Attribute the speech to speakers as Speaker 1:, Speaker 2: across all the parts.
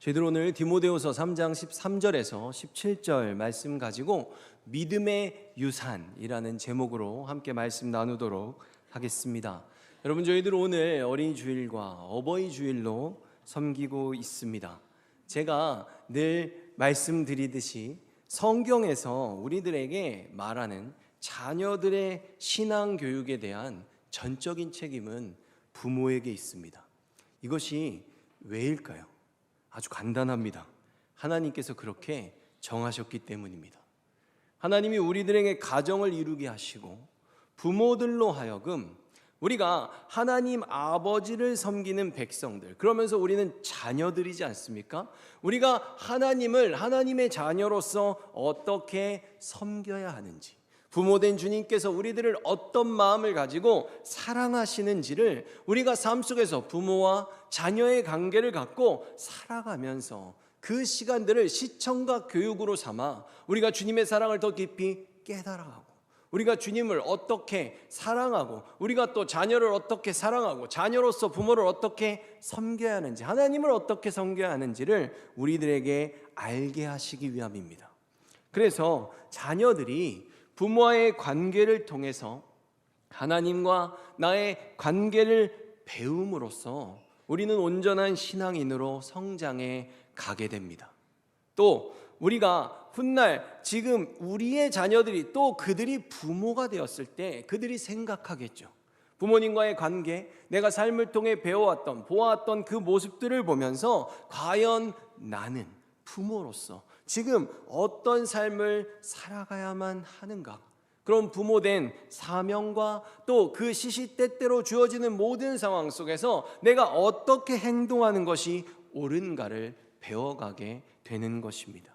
Speaker 1: 저희들 오늘 디모데후서 3장 13절에서 17절 말씀 가지고 믿음의 유산이라는 제목으로 함께 말씀 나누도록 하겠습니다. 여러분, 저희들 오늘 어린이 주일과 어버이 주일로 섬기고 있습니다. 제가 늘 말씀드리듯이 성경에서 우리들에게 말하는 자녀들의 신앙 교육에 대한 전적인 책임은 부모에게 있습니다. 이것이 왜일까요? 아주 간단합니다. 하나님께서 그렇게 정하셨기 때문입니다. 하나님이 우리들에게 가정을 이루게 하시고 부모들로 하여금 우리가 하나님 아버지를 섬기는 백성들, 그러면서 우리는 자녀들이지 않습니까? 우리가 하나님을 하나님의 자녀로서 어떻게 섬겨야 하는지, 부모된 주님께서 우리들을 어떤 마음을 가지고 사랑하시는지를 우리가 삶 속에서 부모와 자녀의 관계를 갖고 살아가면서 그 시간들을 시청과 교육으로 삼아 우리가 주님의 사랑을 더 깊이 깨달아가고, 우리가 주님을 어떻게 사랑하고 우리가 또 자녀를 어떻게 사랑하고 자녀로서 부모를 어떻게 섬겨야 하는지, 하나님을 어떻게 섬겨야 하는지를 우리들에게 알게 하시기 위함입니다. 그래서 자녀들이 부모와의 관계를 통해서 하나님과 나의 관계를 배움으로써 우리는 온전한 신앙인으로 성장해 가게 됩니다. 또 우리가 훗날 지금 우리의 자녀들이 또 그들이 부모가 되었을 때 그들이 생각하겠죠. 부모님과의 관계, 내가 삶을 통해 배워왔던, 보아왔던 그 모습들을 보면서 과연 나는 부모로서 지금 어떤 삶을 살아가야만 하는가? 그런 부모된 사명과 또 그 시시때때로 주어지는 모든 상황 속에서 내가 어떻게 행동하는 것이 옳은가를 배워가게 되는 것입니다.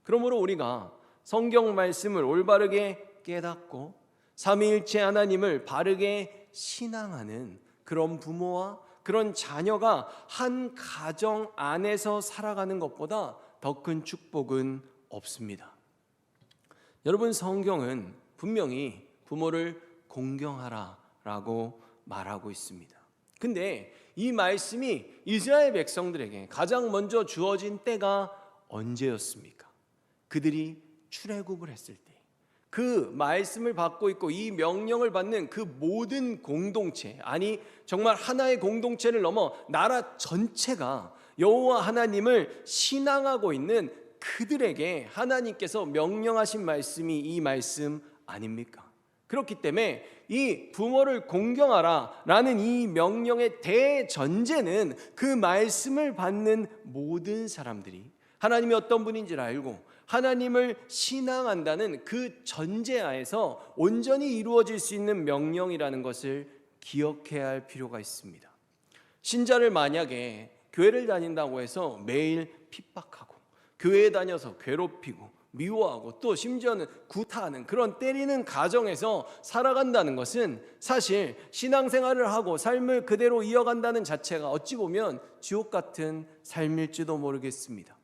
Speaker 1: 그러므로 우리가 성경 말씀을 올바르게 깨닫고 삼위일체 하나님을 바르게 신앙하는 그런 부모와 그런 자녀가 한 가정 안에서 살아가는 것보다 더 큰 축복은 없습니다. 여러분, 성경은 분명히 부모를 공경하라라고 말하고 있습니다. 근데 이 말씀이 이스라엘 백성들에게 가장 먼저 주어진 때가 언제였습니까? 그들이 출애굽을 했을 때, 그 말씀을 받고 있고 이 명령을 받는 그 모든 공동체, 아니 정말 하나의 공동체를 넘어 나라 전체가 여호와 하나님을 신앙하고 있는 그들에게 하나님께서 명령하신 말씀이 이 말씀 아닙니까? 그렇기 때문에 이 부모를 공경하라 라는 이 명령의 대전제는 그 말씀을 받는 모든 사람들이 하나님이 어떤 분인지를 알고 하나님을 신앙한다는 그 전제하에서 온전히 이루어질 수 있는 명령이라는 것을 기억해야 할 필요가 있습니다. 신자를 만약에 교회를 다닌다고 해서 매일 핍박하고 교회에 다녀서 괴롭히고 미워하고 또 심지어는 구타하는 그런 때리는 가정에서 살아간다는 것은 사실 신앙생활을 하고 삶을 그대로 이어간다는 자체가 어찌 보면 지옥 같은 삶일지도 모르겠습니다.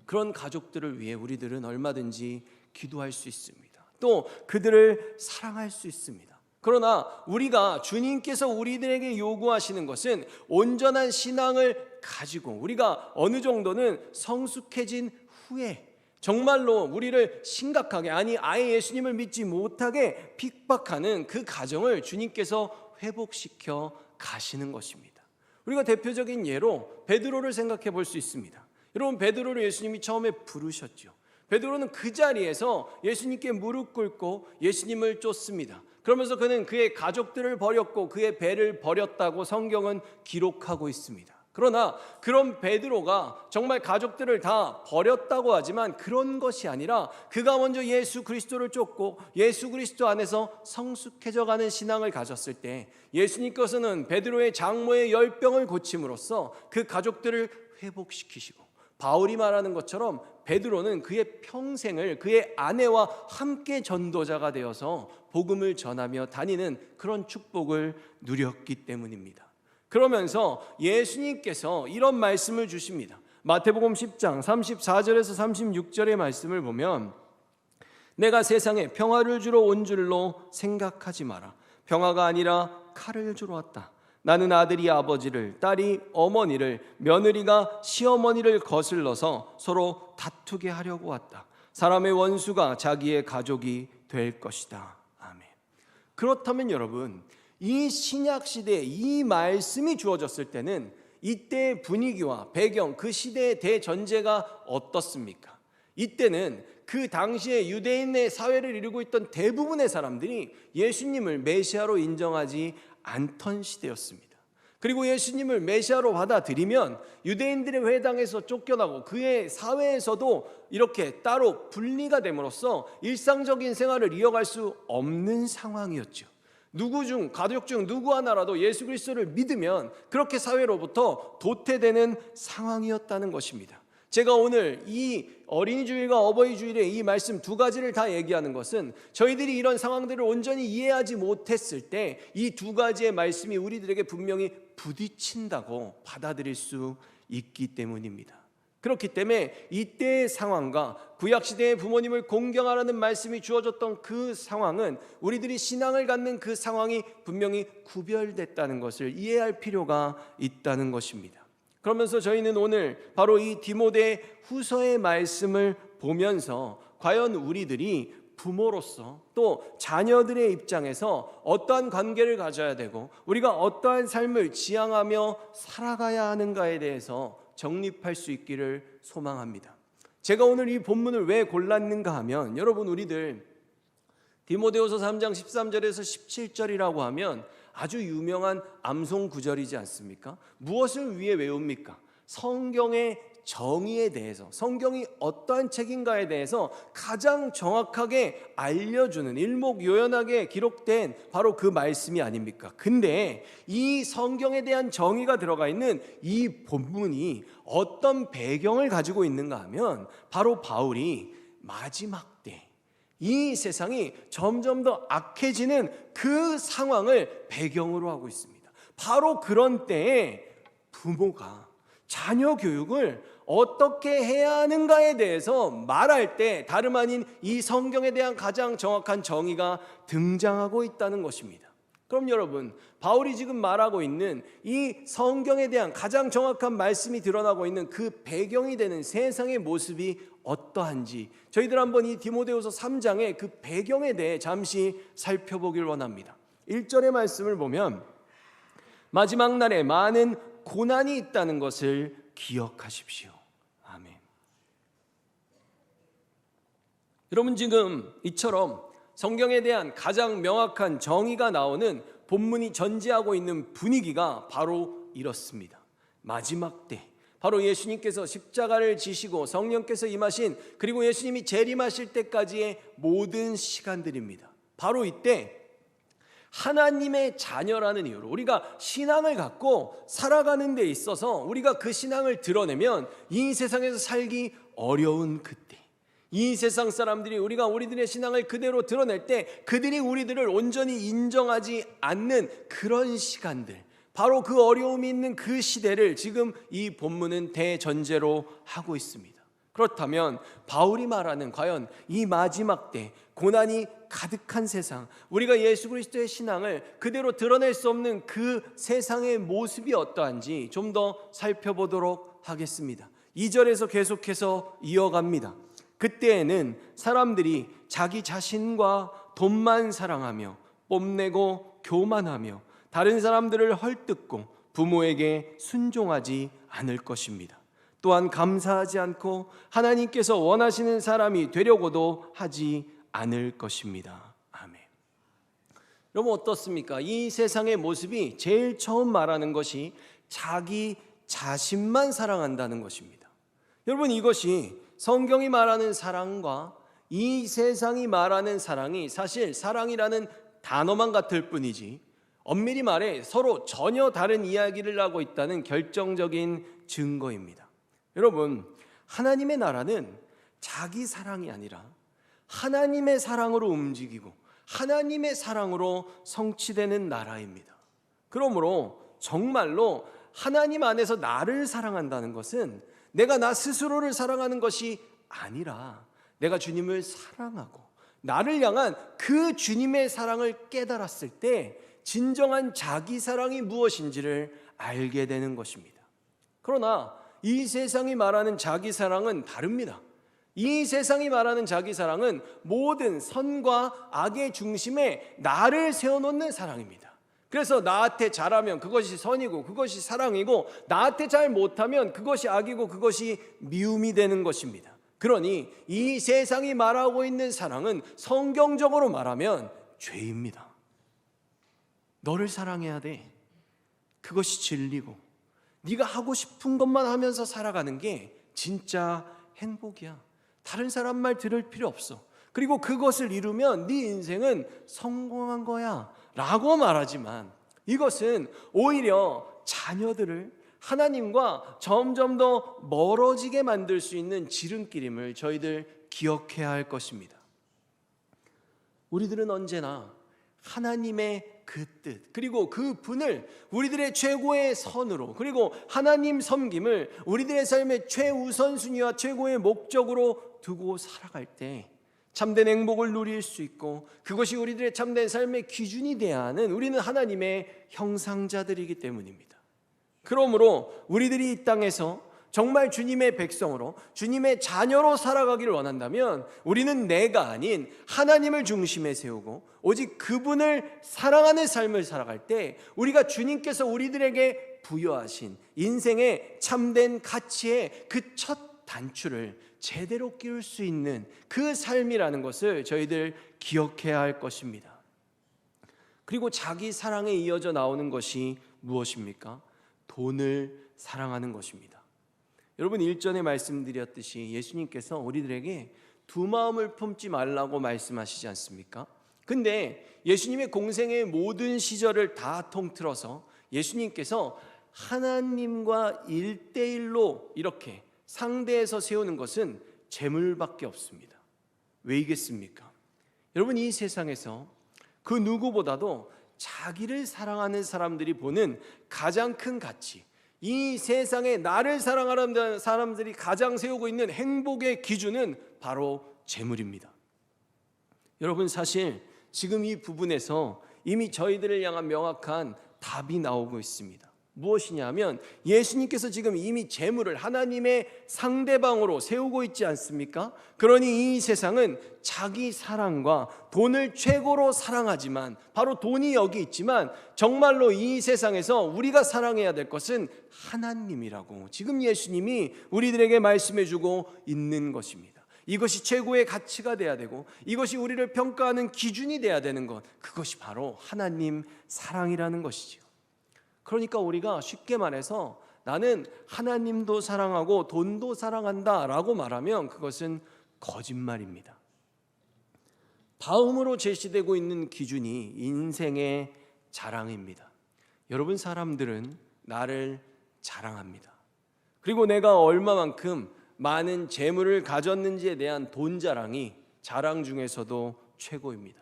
Speaker 1: 그런 가족들을 위해 우리들은 얼마든지 기도할 수 있습니다. 또 그들을 사랑할 수 있습니다. 그러나 우리가 주님께서 우리들에게 요구하시는 것은 온전한 신앙을 가지고 우리가 어느 정도는 성숙해진 후에 정말로 우리를 심각하게, 아니 아예 예수님을 믿지 못하게 핍박하는 그 가정을 주님께서 회복시켜 가시는 것입니다. 우리가 대표적인 예로 베드로를 생각해 볼 수 있습니다. 여러분, 베드로를 예수님이 처음에 부르셨죠. 베드로는 그 자리에서 예수님께 무릎 꿇고 예수님을 쫓습니다. 그러면서 그는 그의 가족들을 버렸고 그의 배를 버렸다고 성경은 기록하고 있습니다. 그러나 그런 베드로가 정말 가족들을 다 버렸다고 하지만 그런 것이 아니라 그가 먼저 예수 그리스도를 쫓고 예수 그리스도 안에서 성숙해져가는 신앙을 가졌을 때 예수님께서는 베드로의 장모의 열병을 고침으로써 그 가족들을 회복시키시고, 바울이 말하는 것처럼 베드로는 그의 평생을 그의 아내와 함께 전도자가 되어서 복음을 전하며 다니는 그런 축복을 누렸기 때문입니다. 그러면서 예수님께서 이런 말씀을 주십니다. 마태복음 10장 34절에서 36절의 말씀을 보면 내가 세상에 평화를 주러 온 줄로 생각하지 마라. 평화가 아니라 칼을 주러 왔다. 나는 아들이 아버지를, 딸이 어머니를, 며느리가 시어머니를 거슬러서 서로 다투게 하려고 왔다. 사람의 원수가 자기의 가족이 될 것이다. 아멘. 그렇다면 여러분, 이 신약시대에 이 말씀이 주어졌을 때는 이때의 분위기와 배경, 그 시대의 대전제가 어떻습니까? 이때는 그 당시에 유대인의 사회를 이루고 있던 대부분의 사람들이 예수님을 메시아로 인정하지 않던 시대였습니다. 그리고 예수님을 메시아로 받아들이면 유대인들의 회당에서 쫓겨나고 그의 사회에서도 이렇게 따로 분리가 됨으로써 일상적인 생활을 이어갈 수 없는 상황이었죠. 가족 중 누구 하나라도 예수 그리스도를 믿으면 그렇게 사회로부터 도태되는 상황이었다는 것입니다. 제가 오늘 이 어린이 주일과 어버이 주일에 이 말씀 두 가지를 다 얘기하는 것은 저희들이 이런 상황들을 온전히 이해하지 못했을 때 이 두 가지의 말씀이 우리들에게 분명히 부딪힌다고 받아들일 수 있기 때문입니다. 그렇기 때문에 이때의 상황과 구약시대의 부모님을 공경하라는 말씀이 주어졌던 그 상황은 우리들이 신앙을 갖는 그 상황이 분명히 구별됐다는 것을 이해할 필요가 있다는 것입니다. 그러면서 저희는 오늘 바로 이 디모데 후서의 말씀을 보면서 과연 우리들이 부모로서 또 자녀들의 입장에서 어떠한 관계를 가져야 되고 우리가 어떠한 삶을 지향하며 살아가야 하는가에 대해서 정립할 수 있기를 소망합니다. 제가 오늘 이 본문을 왜 골랐는가 하면 여러분, 우리들 디모데후서 3장 13절에서 17절이라고 하면 아주 유명한 암송 구절이지 않습니까? 무엇을 위해 외웁니까? 성경의 정의에 대해서, 성경이 어떠한 책인가에 대해서 가장 정확하게 알려주는, 일목요연하게 기록된 바로 그 말씀이 아닙니까? 근데 이 성경에 대한 정의가 들어가 있는 이 본문이 어떤 배경을 가지고 있는가 하면 바로 바울이 마지막 때 이 세상이 점점 더 악해지는 그 상황을 배경으로 하고 있습니다. 바로 그런 때에 부모가 자녀 교육을 어떻게 해야 하는가에 대해서 말할 때 다름 아닌 이 성경에 대한 가장 정확한 정의가 등장하고 있다는 것입니다. 그럼 여러분, 바울이 지금 말하고 있는 이 성경에 대한 가장 정확한 말씀이 드러나고 있는 그 배경이 되는 세상의 모습이 어떠한지 저희들 한번 이 디모데후서 3장의 그 배경에 대해 잠시 살펴보길 원합니다. 1절의 말씀을 보면 마지막 날에 많은 고난이 있다는 것을 기억하십시오. 아멘. 여러분, 지금 이처럼 성경에 대한 가장 명확한 정의가 나오는 본문이 전제하고 있는 분위기가 바로 이렇습니다. 마지막 때, 바로 예수님께서 십자가를 지시고 성령께서 임하신, 그리고 예수님이 재림하실 때까지의 모든 시간들입니다. 바로 이때 하나님의 자녀라는 이유로 우리가 신앙을 갖고 살아가는 데 있어서 우리가 그 신앙을 드러내면 이 세상에서 살기 어려운 그때, 이 세상 사람들이 우리들의 신앙을 그대로 드러낼 때 그들이 우리들을 온전히 인정하지 않는 그런 시간들, 바로 그 어려움이 있는 그 시대를 지금 이 본문은 대전제로 하고 있습니다. 그렇다면 바울이 말하는 과연 이 마지막 때 고난이 가득한 세상, 우리가 예수 그리스도의 신앙을 그대로 드러낼 수 없는 그 세상의 모습이 어떠한지 좀 더 살펴보도록 하겠습니다. 2절에서 계속해서 이어갑니다. 그때에는 사람들이 자기 자신과 돈만 사랑하며 뽐내고 교만하며 다른 사람들을 헐뜯고 부모에게 순종하지 않을 것입니다. 또한 감사하지 않고 하나님께서 원하시는 사람이 되려고도 하지 않을 것입니다. 아멘. 여러분, 어떻습니까? 이 세상의 모습이 제일 처음 말하는 것이 자기 자신만 사랑한다는 것입니다. 여러분, 이것이 성경이 말하는 사랑과 이 세상이 말하는 사랑이 사실 사랑이라는 단어만 같을 뿐이지 엄밀히 말해 서로 전혀 다른 이야기를 하고 있다는 결정적인 증거입니다. 여러분, 하나님의 나라는 자기 사랑이 아니라 하나님의 사랑으로 움직이고 하나님의 사랑으로 성취되는 나라입니다. 그러므로 정말로 하나님 안에서 나를 사랑한다는 것은 내가 나 스스로를 사랑하는 것이 아니라 내가 주님을 사랑하고 나를 향한 그 주님의 사랑을 깨달았을 때 진정한 자기 사랑이 무엇인지를 알게 되는 것입니다. 그러나 이 세상이 말하는 자기 사랑은 다릅니다. 이 세상이 말하는 자기 사랑은 모든 선과 악의 중심에 나를 세워놓는 사랑입니다. 그래서 나한테 잘하면 그것이 선이고 그것이 사랑이고, 나한테 잘 못하면 그것이 악이고 그것이 미움이 되는 것입니다. 그러니 이 세상이 말하고 있는 사랑은 성경적으로 말하면 죄입니다. 너를 사랑해야 돼. 그것이 진리고, 네가 하고 싶은 것만 하면서 살아가는 게 진짜 행복이야. 다른 사람 말 들을 필요 없어. 그리고 그것을 이루면 네 인생은 성공한 거야 라고 말하지만, 이것은 오히려 자녀들을 하나님과 점점 더 멀어지게 만들 수 있는 지름길임을 저희들 기억해야 할 것입니다. 우리들은 언제나 하나님의 그 뜻, 그리고 그 분을 우리들의 최고의 선으로, 그리고 하나님 섬김을 우리들의 삶의 최우선순위와 최고의 목적으로 두고 살아갈 때 참된 행복을 누릴 수 있고, 그것이 우리들의 참된 삶의 기준이 되어야 하는 우리는 하나님의 형상자들이기 때문입니다. 그러므로 우리들이 이 땅에서 정말 주님의 백성으로, 주님의 자녀로 살아가기를 원한다면 우리는 내가 아닌 하나님을 중심에 세우고 오직 그분을 사랑하는 삶을 살아갈 때, 우리가 주님께서 우리들에게 부여하신 인생의 참된 가치의 그 첫 단추를 제대로 끼울 수 있는 그 삶이라는 것을 저희들 기억해야 할 것입니다. 그리고 자기 사랑에 이어져 나오는 것이 무엇입니까? 돈을 사랑하는 것입니다. 여러분, 일전에 말씀드렸듯이 예수님께서 우리들에게 두 마음을 품지 말라고 말씀하시지 않습니까? 근데 예수님의 공생의 모든 시절을 다 통틀어서 예수님께서 하나님과 1대1로 이렇게 상대해서 세우는 것은 재물밖에 없습니다. 왜이겠습니까? 여러분, 이 세상에서 그 누구보다도 자기를 사랑하는 사람들이 보는 가장 큰 가치, 이 세상에 나를 사랑하는 사람들이 가장 세우고 있는 행복의 기준은 바로 재물입니다. 여러분, 사실 지금 이 부분에서 이미 저희들을 향한 명확한 답이 나오고 있습니다. 무엇이냐면, 예수님께서 지금 이미 재물을 하나님의 상대방으로 세우고 있지 않습니까? 그러니 이 세상은 자기 사랑과 돈을 최고로 사랑하지만, 바로 돈이 여기 있지만 정말로 이 세상에서 우리가 사랑해야 될 것은 하나님이라고 지금 예수님이 우리들에게 말씀해주고 있는 것입니다. 이것이 최고의 가치가 돼야 되고, 이것이 우리를 평가하는 기준이 돼야 되는 것, 그것이 바로 하나님 사랑이라는 것이죠. 그러니까 우리가 쉽게 말해서 나는 하나님도 사랑하고 돈도 사랑한다 라고 말하면 그것은 거짓말입니다. 다음으로 제시되고 있는 기준이 인생의 자랑입니다. 여러분, 사람들은 나를 자랑합니다. 그리고 내가 얼마만큼 많은 재물을 가졌는지에 대한 돈 자랑이 자랑 중에서도 최고입니다.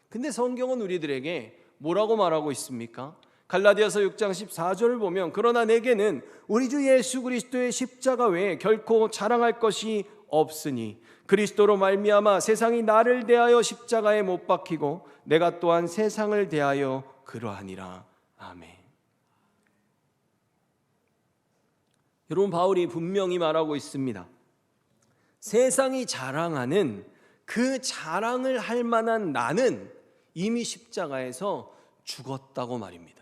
Speaker 1: 근데 성경은 우리들에게 뭐라고 말하고 있습니까? 갈라디아서 6장 14절을 보면, 그러나 내게는 우리 주 예수 그리스도의 십자가 외에 결코 자랑할 것이 없으니 그리스도로 말미암아 세상이 나를 대하여 십자가에 못 박히고 내가 또한 세상을 대하여 그러하니라. 아멘. 여러분, 바울이 분명히 말하고 있습니다. 세상이 자랑하는 그 자랑을 할 만한 나는 이미 십자가에서 죽었다고 말입니다.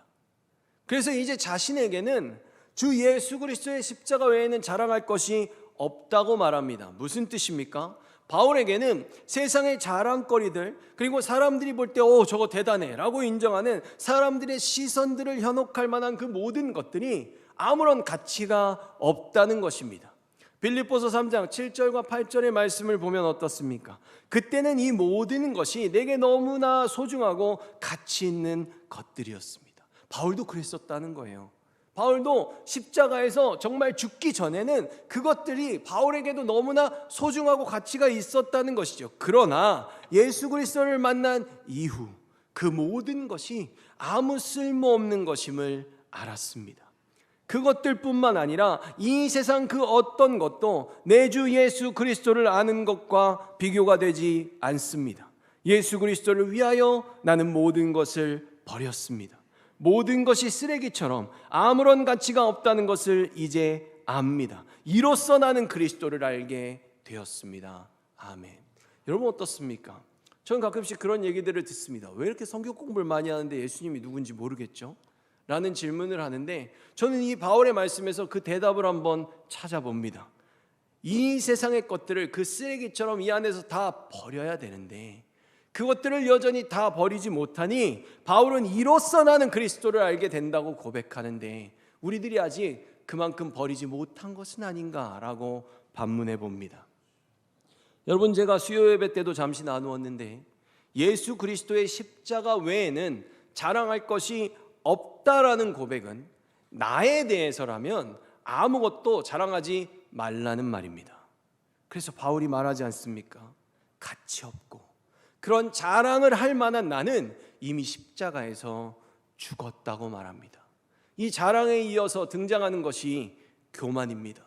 Speaker 1: 그래서 이제 자신에게는 주 예수 그리스도의 십자가 외에는 자랑할 것이 없다고 말합니다. 무슨 뜻입니까? 바울에게는 세상의 자랑거리들, 그리고 사람들이 볼 때 저거 대단해 라고 인정하는 사람들의 시선들을 현혹할 만한 그 모든 것들이 아무런 가치가 없다는 것입니다. 빌립보서 3장 7절과 8절의 말씀을 보면 어떻습니까? 그때는 이 모든 것이 내게 너무나 소중하고 가치 있는 것들이었습니다. 바울도 그랬었다는 거예요. 바울도 십자가에서 정말 죽기 전에는 그것들이 바울에게도 너무나 소중하고 가치가 있었다는 것이죠. 그러나 예수 그리스도를 만난 이후 그 모든 것이 아무 쓸모없는 것임을 알았습니다. 그것들뿐만 아니라 이 세상 그 어떤 것도 내 주 예수 그리스도를 아는 것과 비교가 되지 않습니다. 예수 그리스도를 위하여 나는 모든 것을 버렸습니다. 모든 것이 쓰레기처럼 아무런 가치가 없다는 것을 이제 압니다. 이로써 나는 그리스도를 알게 되었습니다. 아멘. 여러분 어떻습니까? 저는 가끔씩 그런 얘기들을 듣습니다. 왜 이렇게 성경 공부를 많이 하는데 예수님이 누군지 모르겠죠? 라는 질문을 하는데, 저는 이 바울의 말씀에서 그 대답을 한번 찾아봅니다. 이 세상의 것들을 그 쓰레기처럼 이 안에서 다 버려야 되는데 그것들을 여전히 다 버리지 못하니 바울은 이로써 나는 그리스도를 알게 된다고 고백하는데, 우리들이 아직 그만큼 버리지 못한 것은 아닌가라고 반문해 봅니다. 여러분, 제가 수요 예배 때도 잠시 나누었는데 예수 그리스도의 십자가 외에는 자랑할 것이 없다라는 고백은 나에 대해서라면 아무것도 자랑하지 말라는 말입니다. 그래서 바울이 말하지 않습니까? 가치 없고 그런 자랑을 할 만한 나는 이미 십자가에서 죽었다고 말합니다. 이 자랑에 이어서 등장하는 것이 교만입니다.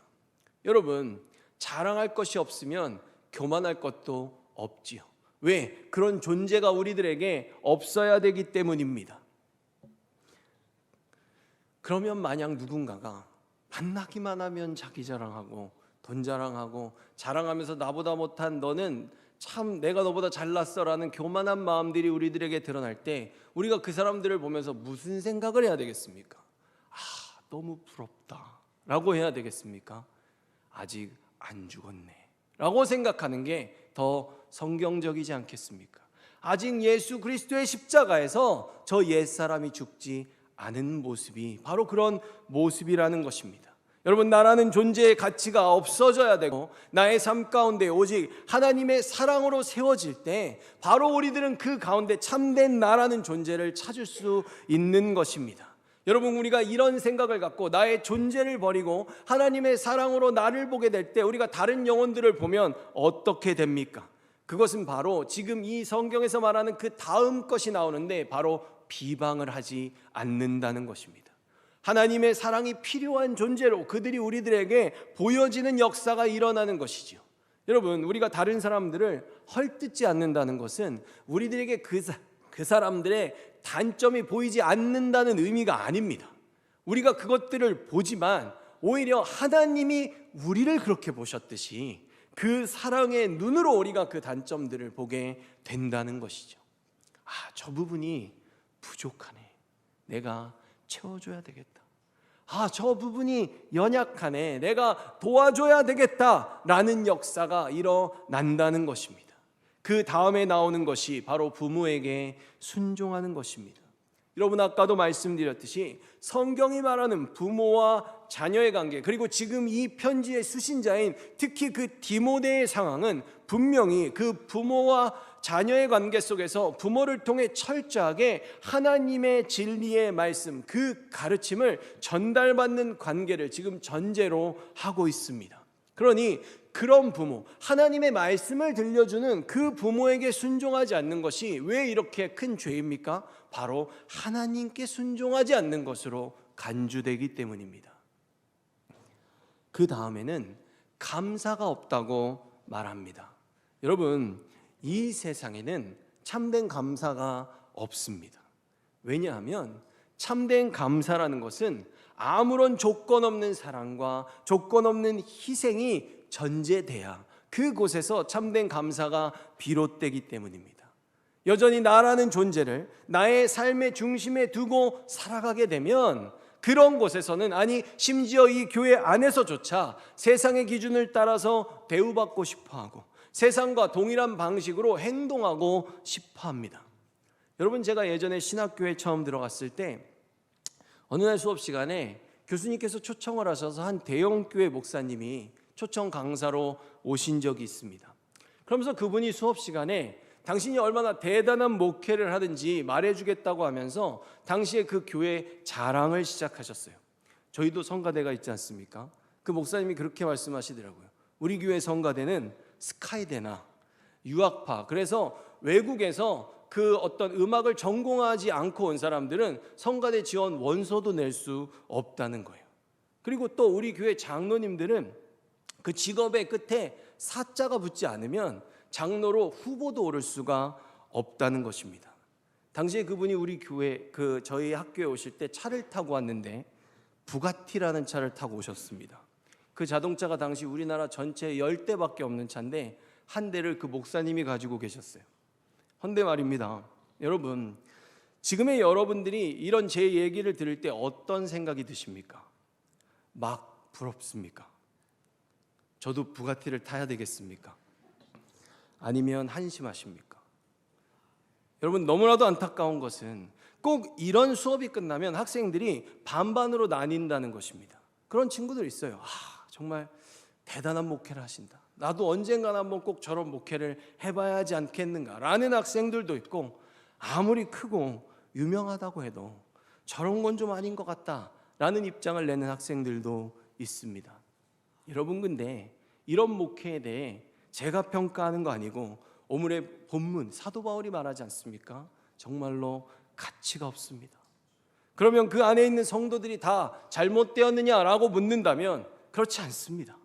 Speaker 1: 여러분, 자랑할 것이 없으면 교만할 것도 없지요. 왜? 그런 존재가 우리들에게 없어야 되기 때문입니다. 그러면 만약 누군가가 만나기만 하면 자기 자랑하고 돈 자랑하고 자랑하면서 나보다 못한 너는 참 내가 너보다 잘났어 라는 교만한 마음들이 우리들에게 드러날 때 우리가 그 사람들을 보면서 무슨 생각을 해야 되겠습니까? 너무 부럽다 라고 해야 되겠습니까? 아직 안 죽었네 라고 생각하는 게 더 성경적이지 않겠습니까? 아직 예수 그리스도의 십자가에서 저 옛사람이 죽지 않은 모습이 바로 그런 모습이라는 것입니다. 여러분, 나라는 존재의 가치가 없어져야 되고 나의 삶 가운데 오직 하나님의 사랑으로 세워질 때 바로 우리들은 그 가운데 참된 나라는 존재를 찾을 수 있는 것입니다. 여러분, 우리가 이런 생각을 갖고 나의 존재를 버리고 하나님의 사랑으로 나를 보게 될 때 우리가 다른 영혼들을 보면 어떻게 됩니까? 그것은 바로 지금 이 성경에서 말하는 그 다음 것이 나오는데 바로 비방을 하지 않는다는 것입니다. 하나님의 사랑이 필요한 존재로 그들이 우리들에게 보여지는 역사가 일어나는 것이죠. 여러분, 우리가 다른 사람들을 헐뜯지 않는다는 것은 우리들에게 그 사람들의 단점이 보이지 않는다는 의미가 아닙니다. 우리가 그것들을 보지만 오히려 하나님이 우리를 그렇게 보셨듯이 그 사랑의 눈으로 우리가 그 단점들을 보게 된다는 것이죠. 저 부분이 부족하네. 내가 채워줘야 되겠다. 저 부분이 연약하네. 내가 도와줘야 되겠다라는 역사가 일어난다는 것입니다. 그 다음에 나오는 것이 바로 부모에게 순종하는 것입니다. 여러분, 아까도 말씀드렸듯이 성경이 말하는 부모와 자녀의 관계, 그리고 지금 이 편지의 수신자인 특히 그 디모데의 상황은 분명히 그 부모와 자녀의 관계 속에서 부모를 통해 철저하게 하나님의 진리의 말씀, 그 가르침을 전달받는 관계를 지금 전제로 하고 있습니다. 그러니 그런 부모, 하나님의 말씀을 들려주는 그 부모에게 순종하지 않는 것이 왜 이렇게 큰 죄입니까? 바로 하나님께 순종하지 않는 것으로 간주되기 때문입니다. 그 다음에는 감사가 없다고 말합니다. 여러분, 이 세상에는 참된 감사가 없습니다. 왜냐하면 참된 감사라는 것은 아무런 조건 없는 사랑과 조건 없는 희생이 전제돼야 그곳에서 참된 감사가 비롯되기 때문입니다. 여전히 나라는 존재를 나의 삶의 중심에 두고 살아가게 되면 그런 곳에서는, 아니 심지어 이 교회 안에서조차 세상의 기준을 따라서 대우받고 싶어하고 세상과 동일한 방식으로 행동하고 싶어합니다. 여러분, 제가 예전에 신학교에 처음 들어갔을 때 어느 날 수업 시간에 교수님께서 초청을 하셔서 한 대형교회 목사님이 초청 강사로 오신 적이 있습니다. 그러면서 그분이 수업 시간에 당신이 얼마나 대단한 목회를 하든지 말해주겠다고 하면서 당시에 그 교회 자랑을 시작하셨어요. 저희도 성가대가 있지 않습니까? 그 목사님이 그렇게 말씀하시더라고요. 우리 교회 성가대는 스카이대나 유학파, 그래서 외국에서 그 어떤 음악을 전공하지 않고 온 사람들은 성가대 지원 원서도 낼 수 없다는 거예요. 그리고 또 우리 교회 장로님들은 그 직업의 끝에 사자가 붙지 않으면 장로로 후보도 오를 수가 없다는 것입니다. 당시에 그분이 우리 교회 저희 학교에 오실 때 차를 타고 왔는데 부가티라는 차를 타고 오셨습니다. 그 자동차가 당시 우리나라 전체에 10대밖에 없는 차인데 한 대를 그 목사님이 가지고 계셨어요. 헌데 말입니다. 여러분, 지금의 여러분들이 이런 제 얘기를 들을 때 어떤 생각이 드십니까? 막 부럽습니까? 저도 부가티를 타야 되겠습니까? 아니면 한심하십니까? 여러분, 너무나도 안타까운 것은 꼭 이런 수업이 끝나면 학생들이 반반으로 나뉜다는 것입니다. 그런 친구들 있어요. 정말 대단한 목회를 하신다. 나도 언젠가 한번 꼭 저런 목회를 해봐야 하지 않겠는가 라는 학생들도 있고, 아무리 크고 유명하다고 해도 저런 건 좀 아닌 것 같다 라는 입장을 내는 학생들도 있습니다. 여러분, 근데 이런 목회에 대해 제가 평가하는 거 아니고 오늘의 본문 사도 바울이 말하지 않습니까? 정말로 가치가 없습니다. 그러면 그 안에 있는 성도들이 다 잘못되었느냐라고 묻는다면 그렇지 않습니다.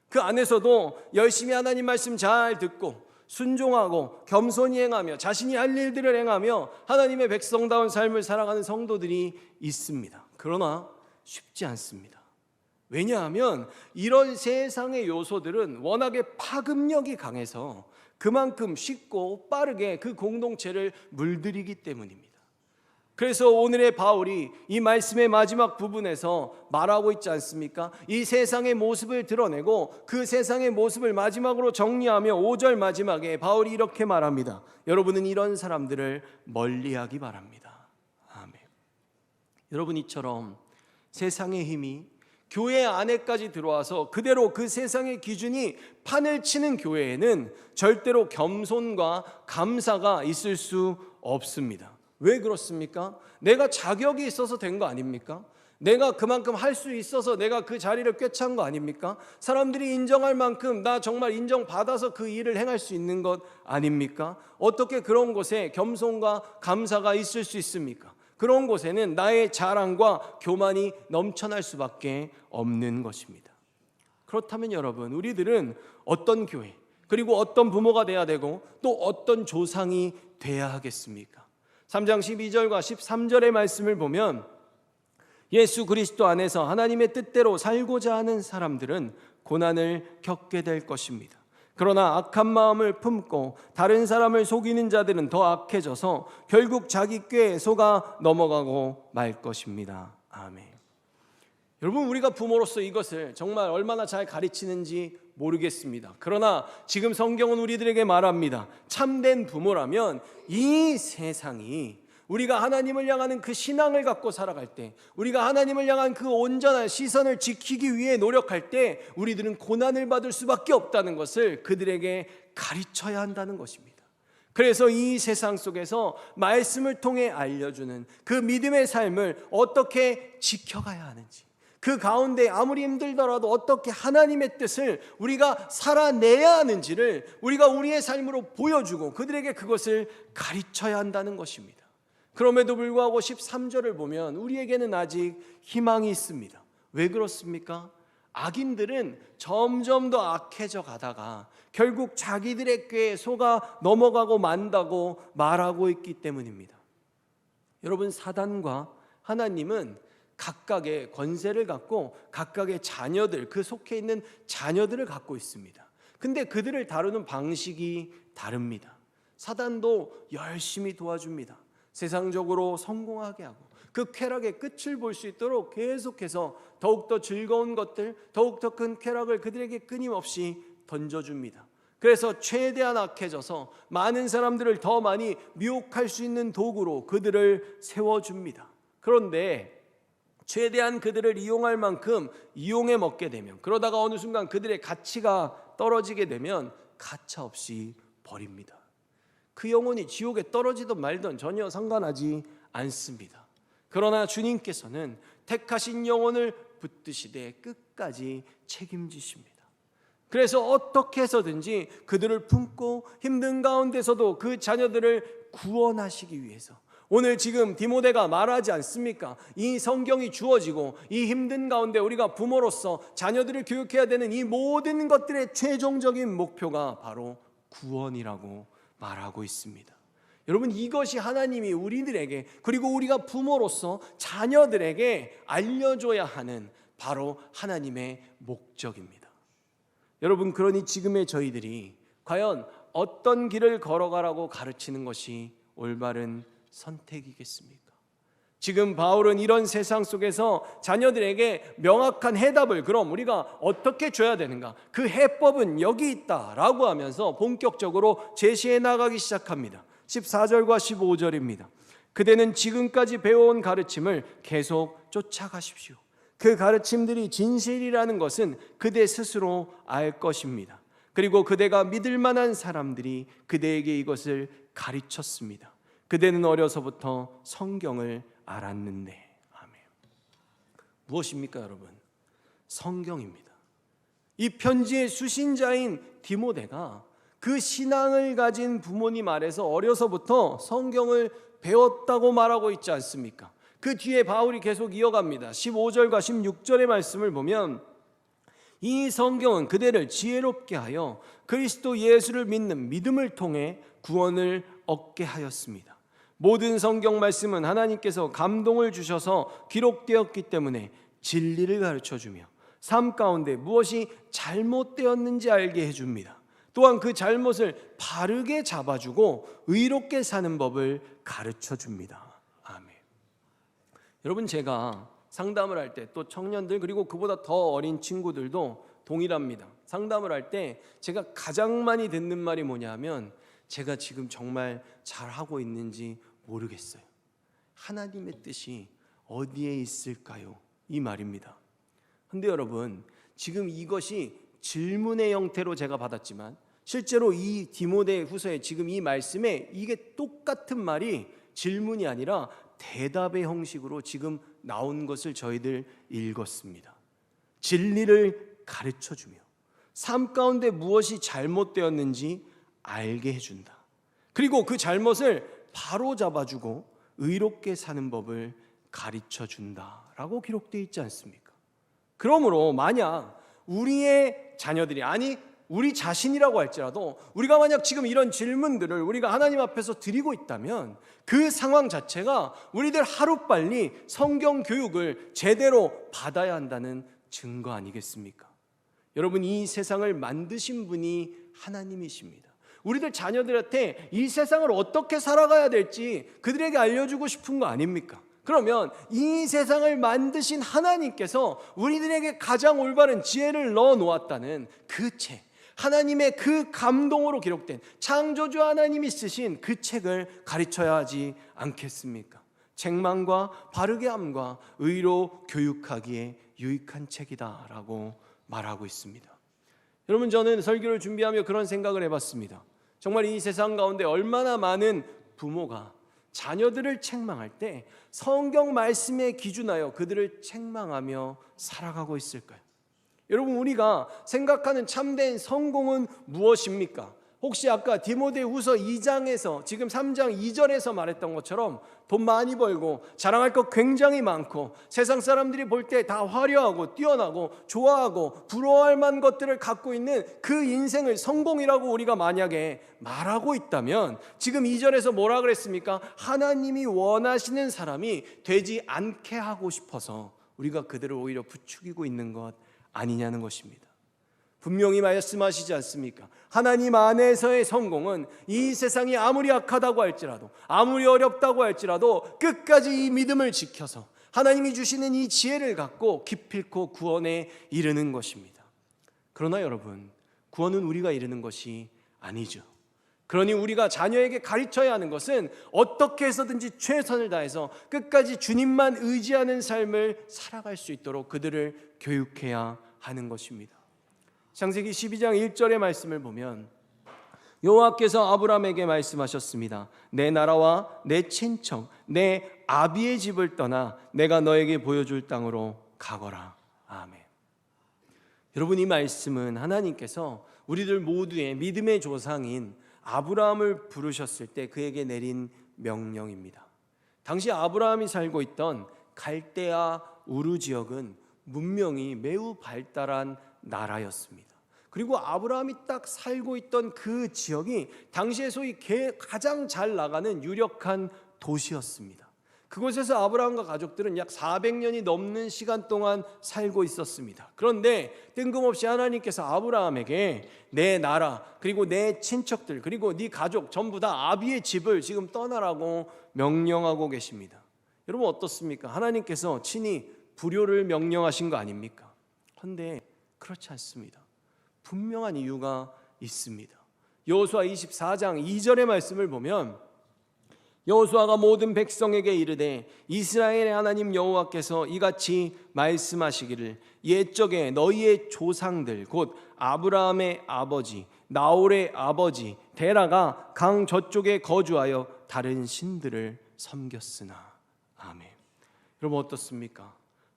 Speaker 1: 그 안에서도 열심히 하나님 말씀 잘 듣고 순종하고 겸손히 행하며 자신이 할 일들을 행하며 하나님의 백성다운 삶을 살아가는 성도들이 있습니다. 그러나 쉽지 않습니다. 왜냐하면 이런 세상의 요소들은 워낙에 파급력이 강해서 그만큼 쉽고 빠르게 그 공동체를 물들이기 때문입니다. 그래서 오늘의 바울이 이 말씀의 마지막 부분에서 말하고 있지 않습니까? 이 세상의 모습을 드러내고 그 세상의 모습을 마지막으로 정리하며 5절 마지막에 바울이 이렇게 말합니다. 여러분은 이런 사람들을 멀리하기 바랍니다. 아멘. 여러분, 이처럼 세상의 힘이 교회 안에까지 들어와서 그대로 그 세상의 기준이 판을 치는 교회에는 절대로 겸손과 감사가 있을 수 없습니다. 왜 그렇습니까? 내가 자격이 있어서 된 거 아닙니까? 내가 그만큼 할 수 있어서 내가 그 자리를 꿰찬 거 아닙니까? 사람들이 인정할 만큼 나 정말 인정받아서 그 일을 행할 수 있는 것 아닙니까? 어떻게 그런 곳에 겸손과 감사가 있을 수 있습니까? 그런 곳에는 나의 자랑과 교만이 넘쳐날 수밖에 없는 것입니다. 그렇다면 여러분, 우리들은 어떤 교회, 그리고 어떤 부모가 돼야 되고 또 어떤 조상이 돼야 하겠습니까? 3장 12절과 13절의 말씀을 보면 예수 그리스도 안에서 하나님의 뜻대로 살고자 하는 사람들은 고난을 겪게 될 것입니다. 그러나 악한 마음을 품고 다른 사람을 속이는 자들은 더 악해져서 결국 자기 꾀에 속아 넘어가고 말 것입니다. 아멘. 여러분, 우리가 부모로서 이것을 정말 얼마나 잘 가르치는지 모르겠습니다. 그러나 지금 성경은 우리들에게 말합니다. 참된 부모라면 이 세상이 우리가 하나님을 향하는 그 신앙을 갖고 살아갈 때, 우리가 하나님을 향한 그 온전한 시선을 지키기 위해 노력할 때 우리들은 고난을 받을 수밖에 없다는 것을 그들에게 가르쳐야 한다는 것입니다. 그래서 이 세상 속에서 말씀을 통해 알려주는 그 믿음의 삶을 어떻게 지켜가야 하는지, 그 가운데 아무리 힘들더라도 어떻게 하나님의 뜻을 우리가 살아내야 하는지를 우리가 우리의 삶으로 보여주고 그들에게 그것을 가르쳐야 한다는 것입니다. 그럼에도 불구하고 13절을 보면 우리에게는 아직 희망이 있습니다. 왜 그렇습니까? 악인들은 점점 더 악해져 가다가 결국 자기들의 꾀에 속아 넘어가고 만다고 말하고 있기 때문입니다. 여러분, 사단과 하나님은 각각의 권세를 갖고 각각의 자녀들, 그 속해 있는 자녀들을 갖고 있습니다. 근데 그들을 다루는 방식이 다릅니다. 사단도 열심히 도와줍니다. 세상적으로 성공하게 하고 그 쾌락의 끝을 볼 수 있도록 계속해서 더욱더 즐거운 것들, 더욱더 큰 쾌락을 그들에게 끊임없이 던져줍니다. 그래서 최대한 악해져서 많은 사람들을 더 많이 미혹할 수 있는 도구로 그들을 세워줍니다. 그런데 최대한 그들을 이용할 만큼 이용해 먹게 되면, 그러다가 어느 순간 그들의 가치가 떨어지게 되면 가차없이 버립니다. 그 영혼이 지옥에 떨어지든 말든 전혀 상관하지 않습니다. 그러나 주님께서는 택하신 영혼을 붙드시되 끝까지 책임지십니다. 그래서 어떻게 해서든지 그들을 품고 힘든 가운데서도 그 자녀들을 구원하시기 위해서 오늘 지금 디모데가 말하지 않습니까? 이 성경이 주어지고 이 힘든 가운데 우리가 부모로서 자녀들을 교육해야 되는 이 모든 것들의 최종적인 목표가 바로 구원이라고 말하고 있습니다. 여러분, 이것이 하나님이 우리들에게, 그리고 우리가 부모로서 자녀들에게 알려줘야 하는 바로 하나님의 목적입니다. 여러분, 그러니 지금의 저희들이 과연 어떤 길을 걸어가라고 가르치는 것이 올바른 선택이겠습니까? 지금 바울은 이런 세상 속에서 자녀들에게 명확한 해답을 그럼 우리가 어떻게 줘야 되는가, 그 해법은 여기 있다라고 하면서 본격적으로 제시해 나가기 시작합니다. 14절과 15절입니다. 그대는 지금까지 배워온 가르침을 계속 쫓아가십시오. 그 가르침들이 진실이라는 것은 그대 스스로 알 것입니다. 그리고 그대가 믿을 만한 사람들이 그대에게 이것을 가르쳤습니다. 그대는 어려서부터 성경을 알았는데. 아멘. 무엇입니까, 여러분? 성경입니다. 이 편지의 수신자인 디모데가 그 신앙을 가진 부모님 아래서 어려서부터 성경을 배웠다고 말하고 있지 않습니까? 그 뒤에 바울이 계속 이어갑니다. 15절과 16절의 말씀을 보면 이 성경은 그대를 지혜롭게 하여 그리스도 예수를 믿는 믿음을 통해 구원을 얻게 하였습니다. 모든 성경 말씀은 하나님께서 감동을 주셔서 기록되었기 때문에 진리를 가르쳐주며 삶 가운데 무엇이 잘못되었는지 알게 해줍니다. 또한 그 잘못을 바르게 잡아주고 의롭게 사는 법을 가르쳐줍니다. 아멘. 여러분, 제가 상담을 할 때 또 청년들 그리고 그보다 더 어린 친구들도 동일합니다. 상담을 할 때 제가 가장 많이 듣는 말이 뭐냐면 제가 지금 정말 잘하고 있는지 모르겠어요. 하나님의 뜻이 어디에 있을까요? 이 말입니다. 근데 여러분, 지금 이것이 질문의 형태로 제가 받았지만 실제로 이 디모데 후서에 지금 이 말씀에 이게 똑같은 말이 질문이 아니라 대답의 형식으로 지금 나온 것을 저희들 읽었습니다. 진리를 가르쳐주며 삶 가운데 무엇이 잘못되었는지 알게 해준다. 그리고 그 잘못을 바로 잡아주고 의롭게 사는 법을 가르쳐준다라고 기록되어 있지 않습니까? 그러므로 만약 우리의 자녀들이, 아니 우리 자신이라고 할지라도 우리가 만약 지금 이런 질문들을 우리가 하나님 앞에서 드리고 있다면 그 상황 자체가 우리들 하루빨리 성경 교육을 제대로 받아야 한다는 증거 아니겠습니까? 여러분, 이 세상을 만드신 분이 하나님이십니다. 우리들 자녀들한테 이 세상을 어떻게 살아가야 될지 그들에게 알려주고 싶은 거 아닙니까? 그러면 이 세상을 만드신 하나님께서 우리들에게 가장 올바른 지혜를 넣어 놓았다는 그 책, 하나님의 그 감동으로 기록된 창조주 하나님이 쓰신 그 책을 가르쳐야 하지 않겠습니까? 책망과 바르게 함과 의로 교육하기에 유익한 책이다라고 말하고 있습니다. 여러분, 저는 설교를 준비하며 그런 생각을 해봤습니다. 정말 이 세상 가운데 얼마나 많은 부모가 자녀들을 책망할 때 성경 말씀에 기준하여 그들을 책망하며 살아가고 있을까요? 여러분, 우리가 생각하는 참된 성공은 무엇입니까? 혹시 아까 디모데후서 2장에서 지금 3장 2절에서 말했던 것처럼 돈 많이 벌고 자랑할 것 굉장히 많고 세상 사람들이 볼 때 다 화려하고 뛰어나고 좋아하고 부러워할 만한 것들을 갖고 있는 그 인생을 성공이라고 우리가 만약에 말하고 있다면 지금 2절에서 뭐라 그랬습니까? 하나님이 원하시는 사람이 되지 않게 하고 싶어서 우리가 그들을 오히려 부추기고 있는 것 아니냐는 것입니다. 분명히 말씀하시지 않습니까? 하나님 안에서의 성공은 이 세상이 아무리 악하다고 할지라도, 아무리 어렵다고 할지라도 끝까지 이 믿음을 지켜서 하나님이 주시는 이 지혜를 갖고 기필코 구원에 이르는 것입니다. 그러나 여러분, 구원은 우리가 이르는 것이 아니죠. 그러니 우리가 자녀에게 가르쳐야 하는 것은 어떻게 해서든지 최선을 다해서 끝까지 주님만 의지하는 삶을 살아갈 수 있도록 그들을 교육해야 하는 것입니다. 창세기 12장 1절의 말씀을 보면 여호와께서 아브라함에게 말씀하셨습니다. 내 나라와 내 친척, 내 아비의 집을 떠나 내가 너에게 보여줄 땅으로 가거라. 아멘. 여러분, 이 말씀은 하나님께서 우리들 모두의 믿음의 조상인 아브라함을 부르셨을 때 그에게 내린 명령입니다. 당시 아브라함이 살고 있던 갈대아 우르 지역은 문명이 매우 발달한 나라였습니다. 그리고 아브라함이 딱 살고 있던 그 지역이 당시에 소위 가장 잘 나가는 유력한 도시였습니다. 그곳에서 아브라함과 가족들은 약 400년이 넘는 시간 동안 살고 있었습니다. 그런데 뜬금없이 하나님께서 아브라함에게 내 나라, 그리고 내 친척들, 그리고 네 가족 전부 다 아비의 집을 지금 떠나라고 명령하고 계십니다. 여러분 어떻습니까? 하나님께서 친히 불효를 명령하신 거 아닙니까? 그런데 그렇지 않습니다. 분명한 이유가 있습니다. 여호수아 24장 2절의 말씀을 보면 여호수아가 모든 백성에게 이르되 이스라엘의 하나님 여호와께서 이같이 말씀하시기를 옛적에 너희의 조상들 곧 아브라함의 아버지 나홀의 아버지 데라가 강 저쪽에 거주하여 다른 신들을 섬겼으나. 아멘. 여러분 어떻습니까?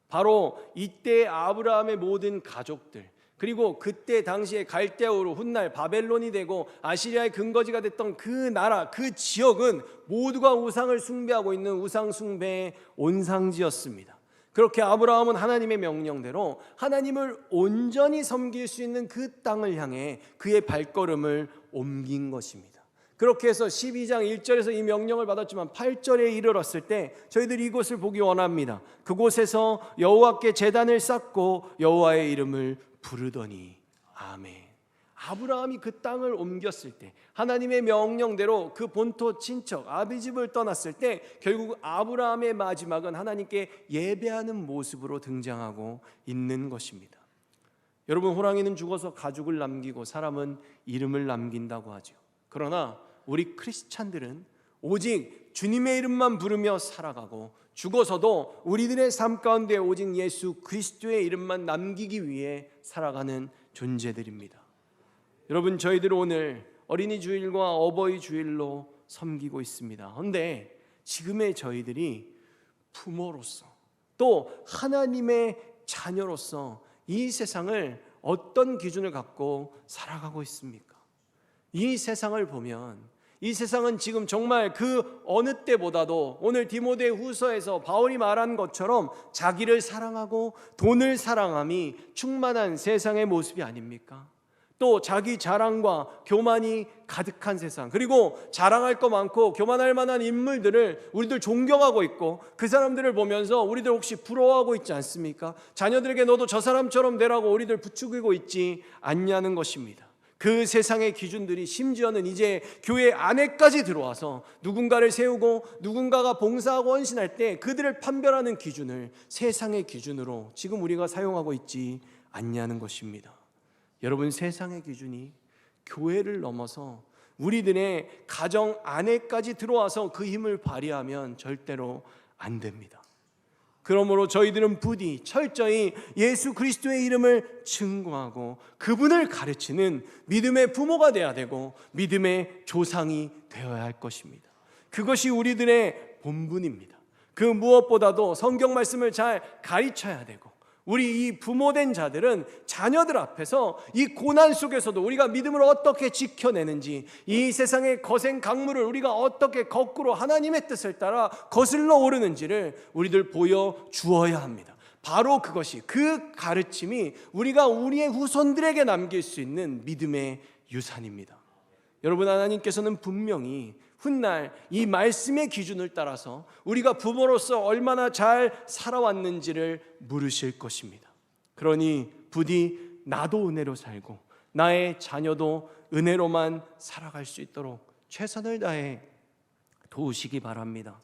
Speaker 1: 바로 이때 아브라함의 모든 가족들, 그리고 그때 당시에 갈대아우로 훗날 바벨론이 되고 아시리아의 근거지가 됐던 그 나라, 그 지역은 모두가 우상을 숭배하고 있는 우상 숭배의 온상지였습니다. 그렇게 아브라함은 하나님의 명령대로 하나님을 온전히 섬길 수 있는 그 땅을 향해 그의 발걸음을 옮긴 것입니다. 그렇게 해서 12장 1절에서 이 명령을 받았지만 8절에 이르렀을 때 저희들이 이곳을 보기 원합니다. 그곳에서 여호와께 제단을 쌓고 여호와의 이름을 부르더니. 아멘. 아브라함이 그 땅을 옮겼을 때, 하나님의 명령대로 그 본토 친척 아비 집을 떠났을 때 결국 아브라함의 마지막은 하나님께 예배하는 모습으로 등장하고 있는 것입니다. 여러분, 호랑이는 죽어서 가죽을 남기고 사람은 이름을 남긴다고 하죠. 그러나 우리 크리스찬들은 오직 주님의 이름만 부르며 살아가고 죽어서도 우리들의 삶 가운데 오직 예수 그리스도의 이름만 남기기 위해 살아가는 존재들입니다. 여러분, 저희들 오늘 어린이 주일과 어버이 주일로 섬기고 있습니다. 그런데 지금의 저희들이 부모로서 또 하나님의 자녀로서 이 세상을 어떤 기준을 갖고 살아가고 있습니까? 이 세상을 보면 이 세상은 지금 정말 그 어느 때보다도 오늘 디모데 후서에서 바울이 말한 것처럼 자기를 사랑하고 돈을 사랑함이 충만한 세상의 모습이 아닙니까? 또 자기 자랑과 교만이 가득한 세상, 그리고 자랑할 거 많고 교만할 만한 인물들을 우리들 존경하고 있고 그 사람들을 보면서 우리들 혹시 부러워하고 있지 않습니까? 자녀들에게 너도 저 사람처럼 되라고 우리들 부추기고 있지 않냐는 것입니다. 그 세상의 기준들이 심지어는 이제 교회 안에까지 들어와서 누군가를 세우고 누군가가 봉사하고 헌신할 때 그들을 판별하는 기준을 세상의 기준으로 지금 우리가 사용하고 있지 않냐는 것입니다. 여러분, 세상의 기준이 교회를 넘어서 우리들의 가정 안에까지 들어와서 그 힘을 발휘하면 절대로 안 됩니다. 그러므로 저희들은 부디 철저히 예수 그리스도의 이름을 증거하고 그분을 가르치는 믿음의 부모가 되어야 되고 믿음의 조상이 되어야 할 것입니다. 그것이 우리들의 본분입니다. 그 무엇보다도 성경 말씀을 잘 가르쳐야 되고 우리 이 부모된 자들은 자녀들 앞에서 이 고난 속에서도 우리가 믿음을 어떻게 지켜내는지, 이 세상의 거센 강물을 우리가 어떻게 거꾸로 하나님의 뜻을 따라 거슬러 오르는지를 우리들 보여주어야 합니다. 바로 그것이, 그 가르침이 우리가 우리의 후손들에게 남길 수 있는 믿음의 유산입니다. 여러분, 하나님께서는 분명히 훗날 이 말씀의 기준을 따라서 우리가 부모로서 얼마나 잘 살아왔는지를 물으실 것입니다. 그러니 부디 나도 은혜로 살고 나의 자녀도 은혜로만 살아갈 수 있도록 최선을 다해 도우시기 바랍니다.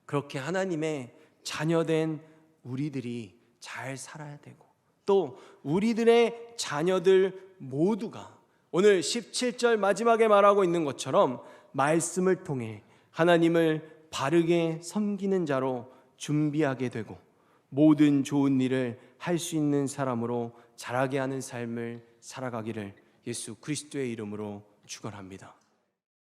Speaker 1: 그렇게 하나님의 자녀된 우리들이 잘 살아야 되고 또 우리들의 자녀들 모두가 오늘 17절 마지막에 말하고 있는 것처럼 말씀을 통해 하나님을 바르게 섬기는 자로 준비하게 되고 모든 좋은 일을 할 수 있는 사람으로 자라게 하는 삶을 살아가기를 예수 그리스도의 이름으로 축원합니다.